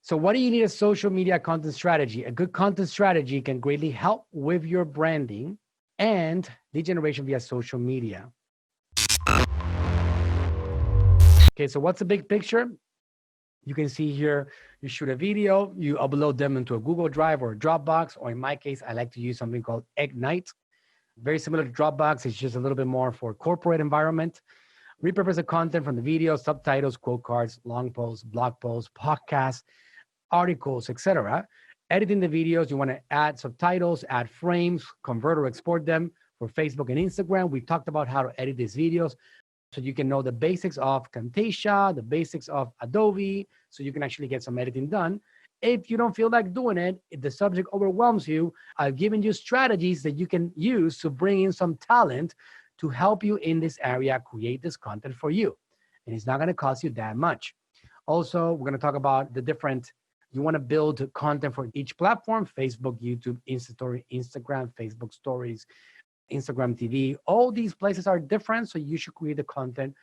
So what do you need a social media content strategy? A good content strategy can greatly help with your branding and lead generation via social media. Okay, so what's the big picture? You can see here, you shoot a video, you upload them into a Google Drive or a Dropbox, or in my case, I like to use something called Ignite. Very similar to Dropbox, it's just a little bit more for corporate environment. Repurpose the content from the video, subtitles, quote cards, long posts, blog posts, podcasts, articles, etc. Editing the videos, you want to add subtitles, add frames, convert or export them for Facebook and Instagram. We talked about how to edit these videos so you can know the basics of Camtasia, the basics of Adobe, so you can actually get some editing done. If you don't feel like doing it, if the subject overwhelms you, I've given you strategies that you can use to bring in some talent to help you in this area, create this content for you. And it's not going to cost you that much. Also, we're going to talk about the different, you want to build content for each platform: Facebook, YouTube, Instastory, Instagram, Facebook Stories, Instagram TV. All these places are different, so you should create the content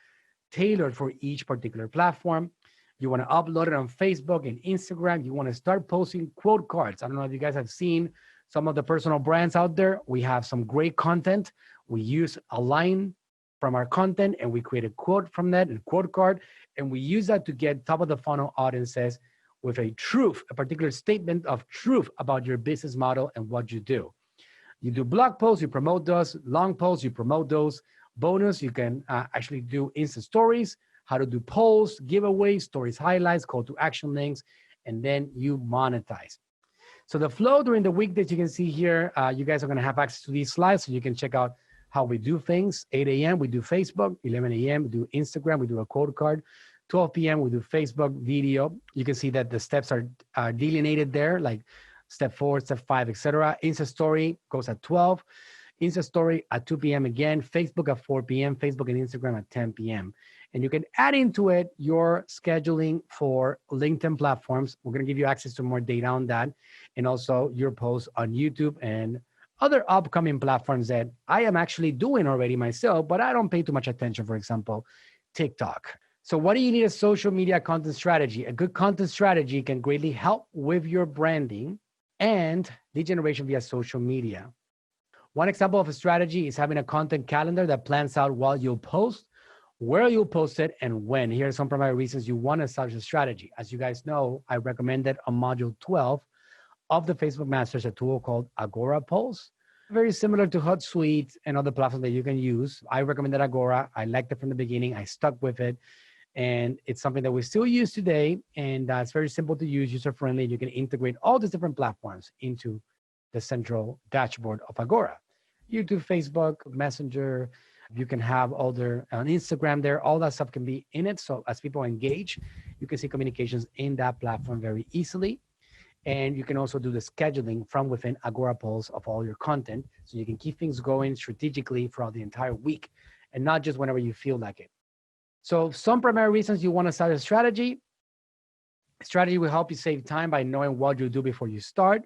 tailored for each particular platform. You want to upload it on Facebook and Instagram. You want to start posting quote cards. I don't know if you guys have seen some of the personal brands out there. We have some great content. We use a line from our content and we create a quote from that, a quote card, and we use that to get top of the funnel audiences with a truth, a particular statement of truth about your business model and what you do. You do blog posts, you promote those. Long posts, you promote those. Bonus, you can actually do Insta stories, how to do polls, giveaways, stories, highlights, call to action links, and then you monetize. So the flow during the week that you can see here, you guys are going to have access to these slides, so you can check out how we do things. 8 a.m., we do Facebook. 11 a.m., we do Instagram. We do a quote card. 12 p.m., we do Facebook video. You can see that the steps are delineated there, like step 4, step 5, etc. Insta story goes at 12. Insta story at 2 p.m. again. Facebook at 4 p.m. Facebook and Instagram at 10 p.m. And you can add into it your scheduling for LinkedIn platforms. We're going to give you access to more data on that. And also your posts on YouTube and other upcoming platforms that I am actually doing already myself, but I don't pay too much attention. For example, TikTok. So what do you need a social media content strategy? A good content strategy can greatly help with your branding and lead generation via social media. One example of a strategy is having a content calendar that plans out what you'll post, where you'll post it, and when. Here are some primary reasons you want to such a strategy. As you guys know, I recommended on module 12 of the Facebook Masters a tool called Agora Polls. Very similar to Hootsuite and other platforms that you can use. I recommended Agora. I liked it from the beginning. I stuck with it. And it's something that we still use today. And it's very simple to use, user-friendly. You can integrate all these different platforms into the central dashboard of Agora. YouTube, Facebook, Messenger. You can have all their on Instagram there. All that stuff can be in it. So as people engage, you can see communications in that platform very easily. And you can also do the scheduling from within Agora Polls of all your content. So you can keep things going strategically throughout the entire week and not just whenever you feel like it. So some primary reasons you want to start a strategy. Strategy will help you save time by knowing what you do before you start.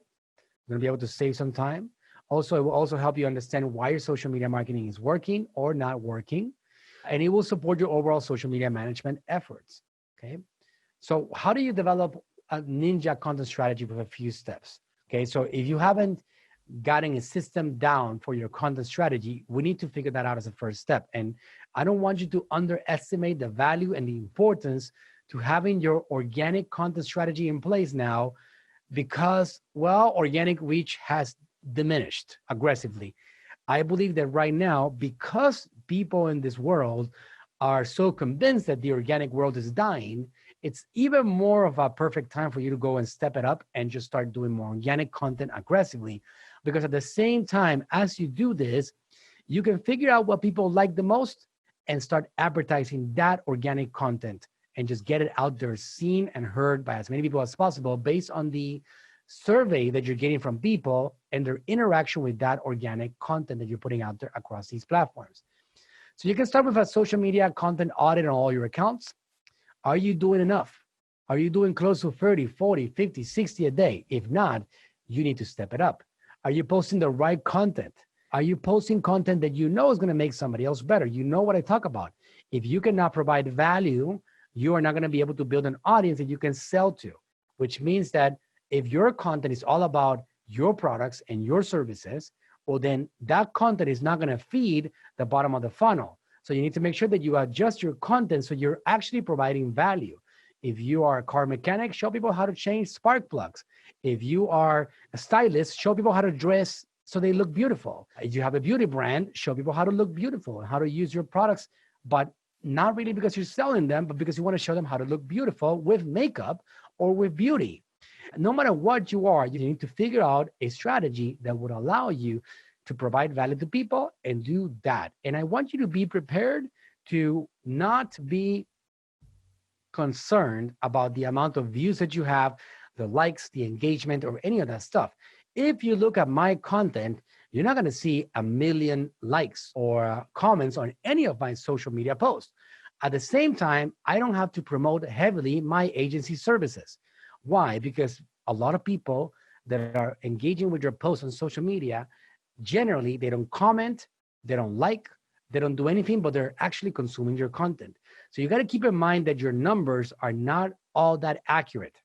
You're going to be able to save some time. Also, it will also help you understand why your social media marketing is working or not working. And it will support your overall social media management efforts. Okay. So how do you develop a ninja content strategy with a few steps? Okay. So if you haven't gotten a system down for your content strategy, we need to figure that out as a first step. And I don't want you to underestimate the value and the importance to having your organic content strategy in place now, because, well, organic reach has diminished aggressively. I believe that right now, because people in this world are so convinced that the organic world is dying, it's even more of a perfect time for you to go and step it up and just start doing more organic content aggressively. Because at the same time, as you do this, you can figure out what people like the most and start advertising that organic content and just get it out there, seen and heard by as many people as possible based on the survey that you're getting from people and their interaction with that organic content that you're putting out there across these platforms. So you can start with a social media content audit on all your accounts. Are you doing enough? Are you doing close to 30, 40, 50, 60 a day? If not, you need to step it up. Are you posting the right content? Are you posting content that you know is going to make somebody else better? You know what I talk about. If you cannot provide value, you are not going to be able to build an audience that you can sell to. which means that if your content is all about your products and your services, well, then that content is not going to feed the bottom of the funnel. So you need to make sure that you adjust your content so you're actually providing value. If you are a car mechanic, show people how to change spark plugs. If you are a stylist, show people how to dress so they look beautiful. If you have a beauty brand, show people how to look beautiful and how to use your products, but not really because you're selling them, but because you want to show them how to look beautiful with makeup or with beauty. No matter what you are, you need to figure out a strategy that would allow you to provide value to people and do that. And I want you to be prepared to not be concerned about the amount of views that you have, the likes, the engagement, or any of that stuff. If you look at my content, you're not going to see 1 million likes or comments on any of my social media posts. At the same time, I don't have to promote heavily my agency services. Why? Because a lot of people that are engaging with your posts on social media, generally, they don't comment, they don't like, they don't do anything, but they're actually consuming your content. So you got to keep in mind that your numbers are not all that accurate.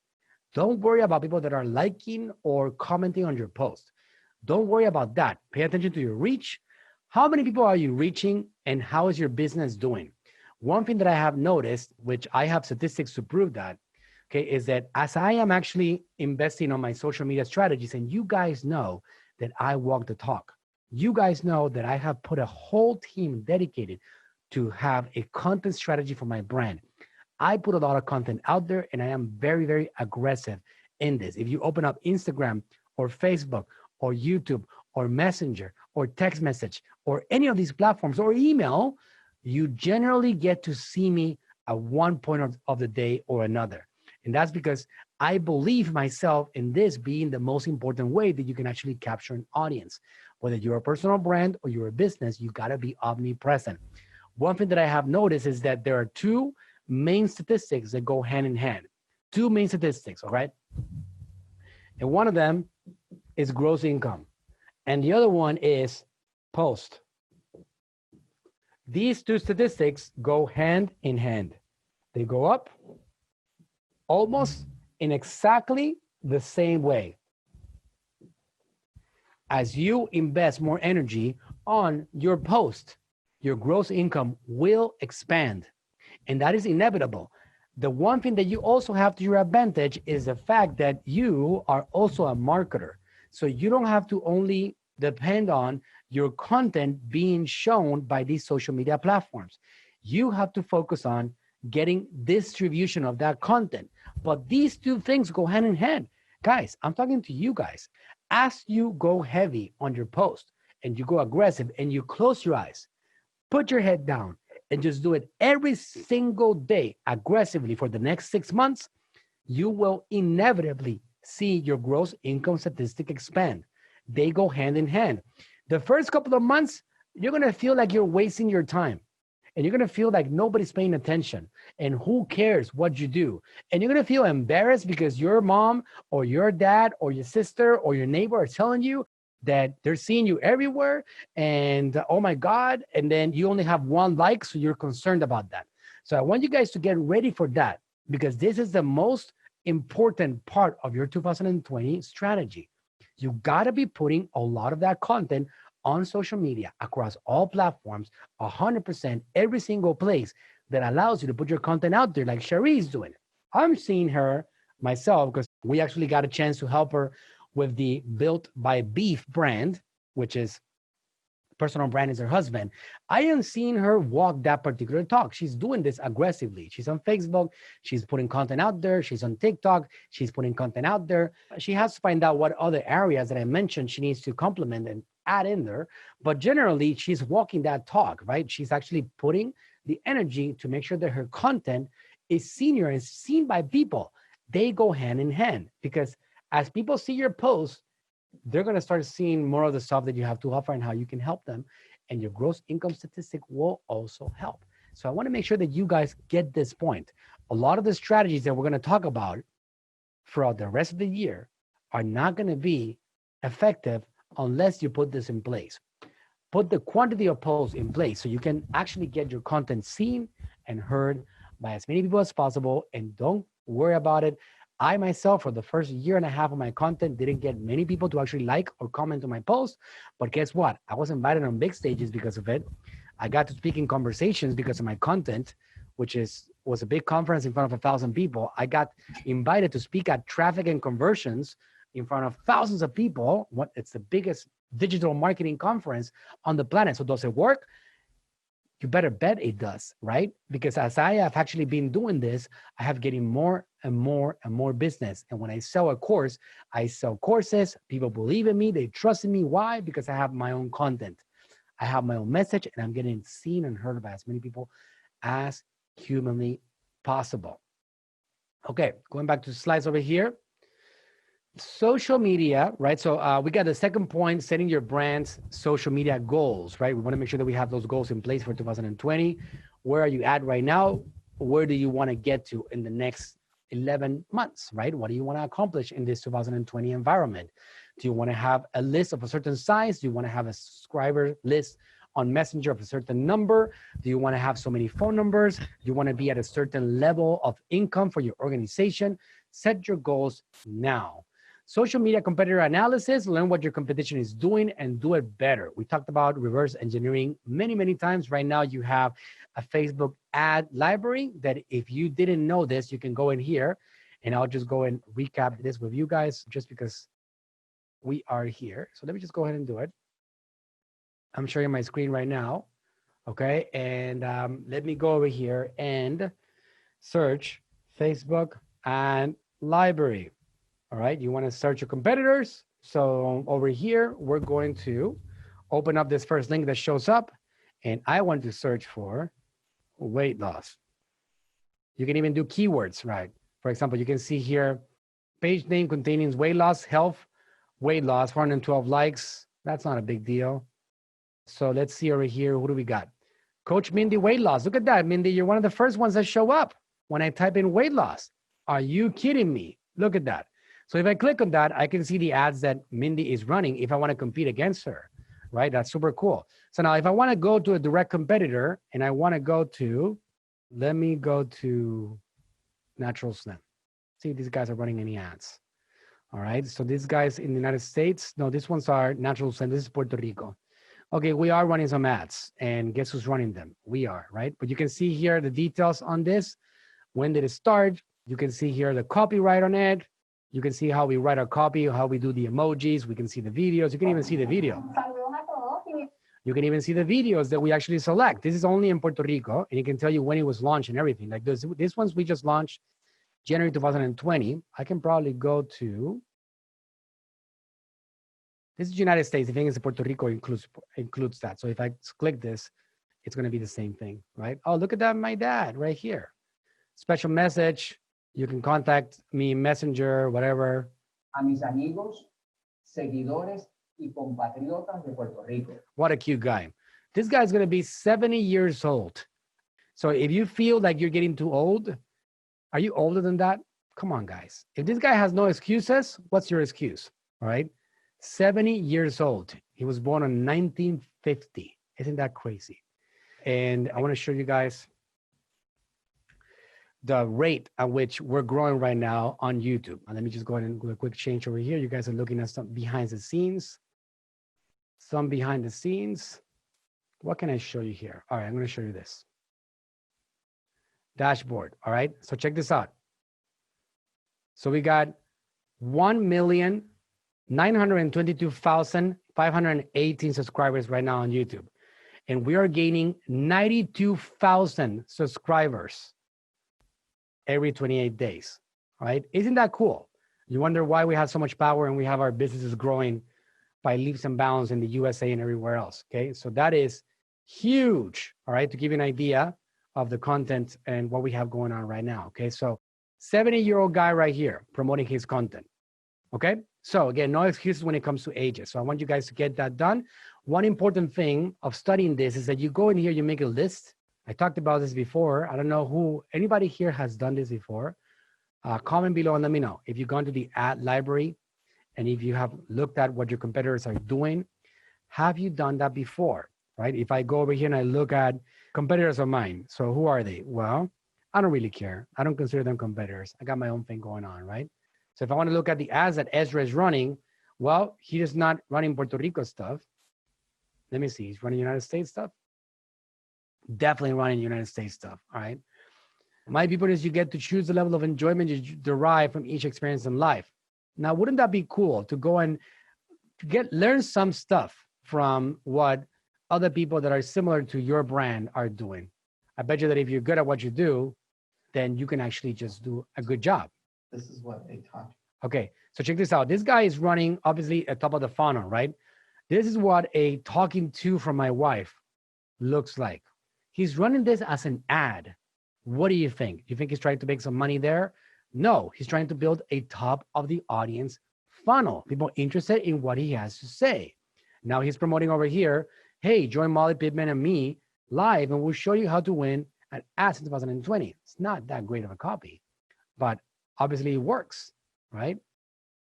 Don't worry about people that are liking or commenting on your post. Don't worry about that. Pay attention to your reach. How many people are you reaching and how is your business doing? One thing that I have noticed, which I have statistics to prove that, okay, is that as I am actually investing on my social media strategies, and you guys know that I walk the talk. You guys know that I have put a whole team dedicated to have a content strategy for my brand. I put a lot of content out there and I am very, very aggressive in this. If you open up Instagram or Facebook or YouTube or Messenger or text message or any of these platforms or email, you generally get to see me at one point of the day or another. And that's because I believe myself in this being the most important way that you can actually capture an audience. Whether you're a personal brand or you're a business, you got to be omnipresent. One thing that I have noticed is that there are two main statistics that go hand in hand. Two main statistics, all right? And one of them is gross income. And the other one is post. These two statistics go hand in hand. They go up almost in exactly the same way. As you invest more energy on your post, your gross income will expand. And that is inevitable. The one thing that you also have to your advantage is the fact that you are also a marketer. So you don't have to only depend on your content being shown by these social media platforms. You have to focus on getting distribution of that content. But these two things go hand in hand. Guys, I'm talking to you guys. As you go heavy on your post and you go aggressive and you close your eyes, put your head down and just do it every single day aggressively for the next 6 months, you will inevitably see your gross income statistic expand. They go hand in hand. The first couple of months, you're going to feel like you're wasting your time. And you're going to feel like nobody's paying attention. And who cares what you do? And you're going to feel embarrassed because your mom or your dad or your sister or your neighbor are telling you that they're seeing you everywhere. And oh my God. And then you only have 1 like. So you're concerned about that. So I want you guys to get ready for that because this is the most important part of your 2020 strategy. You got to be putting a lot of that content on social media across all platforms, 100% every single place that allows you to put your content out there like Cherie is doing. I'm seeing her myself because we actually got a chance to help her with the Built by Beef brand, which is personal brand is her husband. I am seeing her walk that particular talk. She's doing this aggressively. She's on Facebook. She's putting content out there. She's on TikTok. She's putting content out there. She has to find out what other areas that I mentioned she needs to complement and add in there. But generally, she's walking that talk, right? She's actually putting the energy to make sure that her content is seen and seen by people. They go hand in hand because as people see your posts, they're going to start seeing more of the stuff that you have to offer and how you can help them. And your gross income statistic will also help. So I want to make sure that you guys get this point. A lot of the strategies that we're going to talk about throughout the rest of the year are not going to be effective unless you put this in place. Put the quantity of posts in place so you can actually get your content seen and heard by as many people as possible. And don't worry about it. I myself, for the first year and a half of my content, didn't get many people to actually like or comment on my post. But guess what? I was invited on big stages because of it. I got to speak in conversations because of my content, which was a big conference in front of 1,000 people. I got invited to speak at Traffic and Conversions in front of thousands of people. It's the biggest digital marketing conference on the planet. So does it work? You better bet it does, right? Because as I have actually been doing this, I have getting more and more and more business. And when I sell a course, I sell courses. People believe in me. They trust in me. Why? Because I have my own content. I have my own message, and I'm getting seen and heard by as many people as humanly possible. Okay, going back to the slides over here. Social media, right? So we got the second point, setting your brand's social media goals, right? We want to make sure that we have those goals in place for 2020. Where are you at right now? Where do you want to get to in the next 11 months, right? What do you want to accomplish in this 2020 environment? Do you want to have a list of a certain size? Do you want to have a subscriber list on Messenger of a certain number? Do you want to have so many phone numbers? Do you want to be at a certain level of income for your organization? Set your goals now. Social media competitor analysis, learn what your competition is doing and do it better. We talked about reverse engineering many, many times. Right now, you have a Facebook ad library that if you didn't know this, you can go in here and I'll just go and recap this with you guys just because we are here. So let me just go ahead and do it. I'm showing my screen right now. Okay. And let me go over here and search Facebook ad library. All right, you want to search your competitors. So over here, we're going to open up this first link that shows up, and I want to search for weight loss. You can even do keywords, right? For example, you can see here, page name containing weight loss, health, weight loss, 412 likes. That's not a big deal. So let's see over here, who do we got? Coach Mindy weight loss. Look at that, Mindy. You're one of the first ones that show up when I type in weight loss. Are you kidding me? Look at that. So if I click on that, I can see the ads that Mindy is running if I want to compete against her, right? That's super cool. So now if I want to go to a direct competitor and I want to go to, let me go to Natural Slim. See if these guys are running any ads. All right. So these guys in the United States, no, these ones are Natural Slim. This is Puerto Rico. Okay, we are running some ads and guess who's running them? We are, right? But you can see here the details on this. When did it start? You can see here the copyright on it. You can see how we write our copy, how we do the emojis. We can see the videos. You can even see the video. You can even see the videos that we actually select. This is only in Puerto Rico, and it can tell you when it was launched and everything. Like this ones we just launched January 2020. I can probably go to, this is United States. The thing is Puerto Rico includes that. So if I click this, it's going to be the same thing, right? Oh, look at that, my dad right here. Special message. You can contact me, Messenger, whatever. A mis amigos, seguidores y compatriotas de Puerto Rico. What a cute guy. This guy's going to be 70 years old. So if you feel like you're getting too old, are you older than that? Come on, guys. If this guy has no excuses, what's your excuse? All right. 70 years old. He was born in 1950. Isn't that crazy? And I want to show you guys the rate at which we're growing right now on YouTube. And let me just go ahead and do a quick change over here. You guys are looking at some behind the scenes. Some behind the scenes. What can I show you here? All right, I'm going to show you this. Dashboard, all right? So check this out. So we got 1,922,518 subscribers right now on YouTube. And we are gaining 92,000 subscribers every 28 days, right? Isn't that cool? You wonder why we have so much power and we have our businesses growing by leaps and bounds in the USA and everywhere else, okay? So that is huge, all right, to give you an idea of the content and what we have going on right now, okay? So 70-year-old guy right here promoting his content, okay? So again, no excuses when it comes to ages. So I want you guys to get that done. One important thing of studying this is that you go in here, you make a list. I talked about this before. I don't know who, anybody here has done this before. Comment below and let me know if you've gone to the ad library and if you have looked at what your competitors are doing. Have you done that before, right? If I go over here and I look at competitors of mine, so who are they? Well, I don't really care. I don't consider them competitors. I got my own thing going on, right? So if I want to look at the ads that Ezra is running, well, he is not running Puerto Rico stuff. Let me see. He's running United States stuff. Definitely running United States stuff, all right? My people is you get to choose the level of enjoyment you derive from each experience in life. Now, wouldn't that be cool to go and learn some stuff from what other people that are similar to your brand are doing? I bet you that if you're good at what you do, then you can actually just do a good job. This is what they taught. Okay, so check this out. This guy is running, obviously, at top of the funnel, right? This is what a talking to from my wife looks like. He's running this as an ad. What do you think? Do you think he's trying to make some money there? No, he's trying to build a top of the audience funnel. People interested in what he has to say. Now he's promoting over here, hey, join Molly Pittman and me live, and we'll show you how to win an ads in 2020. It's not that great of a copy, but obviously it works, right?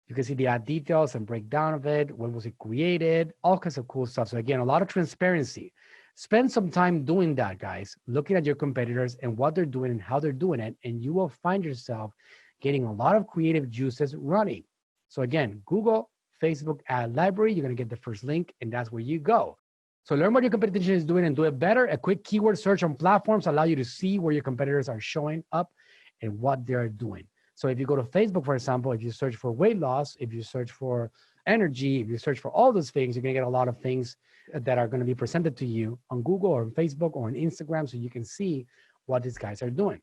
You can see the ad details and breakdown of it. When was it created? All kinds of cool stuff. So again, a lot of transparency. Spend some time doing that, guys, looking at your competitors and what they're doing and how they're doing it, and you will find yourself getting a lot of creative juices running. So again, Google, Facebook ad library, you're going to get the first link, and that's where you go. So learn what your competition is doing and do it better. A quick keyword search on platforms allow you to see where your competitors are showing up and what they're doing. So if you go to Facebook, for example, if you search for weight loss, if you search for energy, if you search for all those things, you're going to get a lot of things that are going to be presented to you on Google or on Facebook or on Instagram, so you can see what these guys are doing.